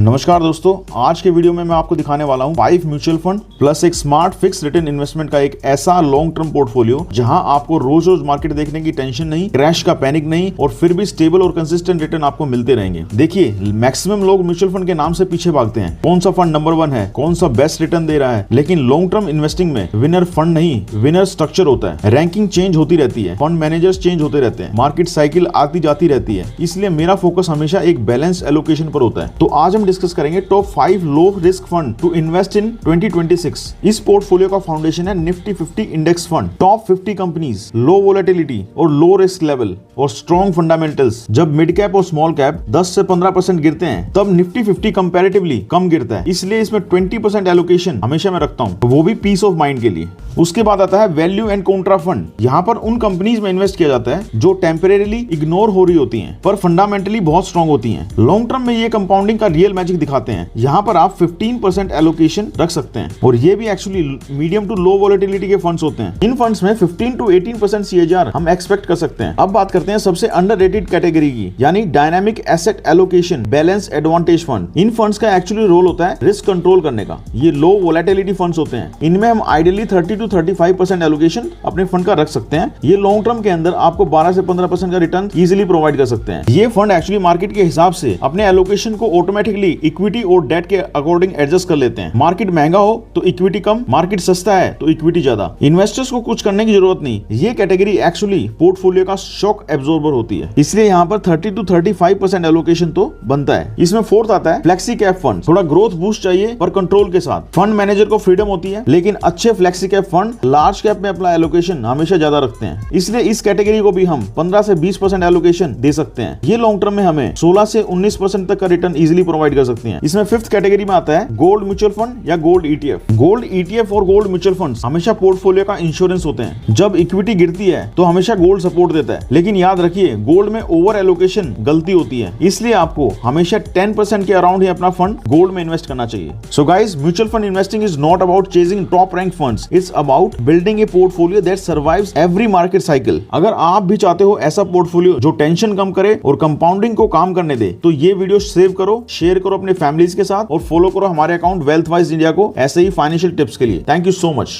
नमस्कार दोस्तों, आज के वीडियो में मैं आपको दिखाने वाला हूं 5 म्यूचुअल फंड प्लस एक स्मार्ट फिक्स रिटर्न इन्वेस्टमेंट का एक ऐसा लॉन्ग टर्म पोर्टफोलियो जहां आपको रोज रोज मार्केट देखने की टेंशन नहीं, क्रैश का पैनिक नहीं और फिर भी स्टेबल और कंसिस्टेंट रिटर्न आपको मिलते रहेंगे। देखिए, मैक्सिमम लोग म्यूचुअल फंड के नाम से पीछे भागते हैं, कौन सा फंड नंबर 1 है, कौन सा बेस्ट रिटर्न दे रहा है, लेकिन लॉन्ग टर्म इन्वेस्टिंग में विनर फंड नहीं, विनर स्ट्रक्चर होता है। रैंकिंग चेंज होती रहती है, फंड मैनेजर्स चेंज होते रहते हैं, मार्केट साइकिल आती जाती रहती है, इसलिए मेरा फोकस हमेशा एक बैलेंस एलोकेशन पर होता है। तो आज हम डिस्कस करेंगे top 5 low risk fund to invest in 2026। इस पोर्टफोलियो का फाउंडेशन है Nifty 50 index fund. Top 50 companies, low volatility और लो रिस्क लेवल और स्ट्रॉन्ग फंडामेंटल्स। जब मिड कैप और स्मॉल कैप 10 से 15% गिरते हैं, तब निफ्टी 50 कंपैरेटिवली कम गिरता है, इसलिए इसमें 20% एलोकेशन हमेशा मैं रखता हूं, वो भी पीस ऑफ माइंड के लिए। उसके बाद आता है वैल्यू एंड कॉन्ट्रा फंड। यहाँ पर उन कंपनीज में इन्वेस्ट किया जाता है जो टेम्परेरीली इग्नोर हो रही होती हैं, पर फंडामेंटली बहुत स्ट्रॉन्ग होती हैं। लॉन्ग टर्म में ये कंपाउंडिंग का रियल मैजिक दिखाते हैं। यहाँ पर आप 15% एलोकेशन रख सकते हैं और ये भी actually medium to low volatility के फंड्स होते हैं। इन फंड्स में 15 to 18% CAGR हम एक्सपेक्ट कर सकते हैं। अब बात करते हैं सबसे अंडररेटेड कैटेगरी की, यानी dynamic asset allocation balance advantage fund. इन फंड्स का एक्चुअली रोल होता है रिस्क कंट्रोल करने का। ये लो वोलेटिलिटी फंड्स होते हैं। इनमें हम आइडियली 30 to 35% एलोकेशन अपने फंड का रख सकते हैं। ये लॉन्ग टर्म के अंदर आपको 12 से 15% का रिटर्न इजीली प्रोवाइड कर सकते हैं। ये फंड एक्चुअली मार्केट के हिसाब से अपने एलोकेशन को ऑटोमेटिकली इक्विटी और डेट के अकॉर्डिंग एडजस्ट कर लेते हैं। मार्केट महंगा हो तो इक्विटी कम, मार्केट सस्ता है तो इक्विटी ज्यादा। इन्वेस्टर्स को कुछ करने की जरूरत नहीं। ये कैटेगरी एक्चुअली पोर्टफोलियो का शॉक एब्जॉर्बर होती है, इसलिए यहाँ पर 30 to 35% एलोकेशन तो बनता है। इसमें फोर्थ आता है फ्लेक्सी कैप फंड। थोड़ा ग्रोथ बूस्ट चाहिए पर कंट्रोल के साथ। फंड मैनेजर को फ्रीडम होती है, लेकिन अच्छे flexi cap fund large cap में अपना एलोकेशन हमेशा ज्यादा रखते हैं, इसलिए इस कैटेगरी को भी हम 15 से 20% एलोकेशन दे सकते हैं। ये लॉन्ग टर्म में हमें 16 से 19% तक का रिटर्न इजीली प्रोवाइड कर सकते हैं। इसमें फिफ्थ कैटेगरी में आता है गोल्ड म्यूचुअल फंड या गोल्ड ETF। गोल्ड ETF और गोल्ड म्यूचुअल फंड्स हमेशा पोर्टफोलियो का इंश्योरेंस होते हैं। जब इक्विटी गिरती है तो हमेशा गोल्ड सपोर्ट देता है, लेकिन याद रखिए गोल्ड में ओवर एलोकेशन गलती होती है, इसलिए आपको हमेशा 10% के अराउंड ही अपना फंड गोल्ड में इन्वेस्ट करना चाहिए। So guys, mutual fund investing is not about chasing top rank funds, it's about building A portfolio that survives every market cycle. अगर आप भी चाहते हो ऐसा पोर्टफोलियो जो टेंशन कम करे और कंपाउंडिंग को काम करने दे, तो ये वीडियो सेव करो, शेयर करो अपने फैमिलीज के साथ और फॉलो करो हमारे अकाउंट वेल्थ वाइज इंडिया को ऐसे ही फाइनेंशियल टिप्स के लिए। Thank you so much.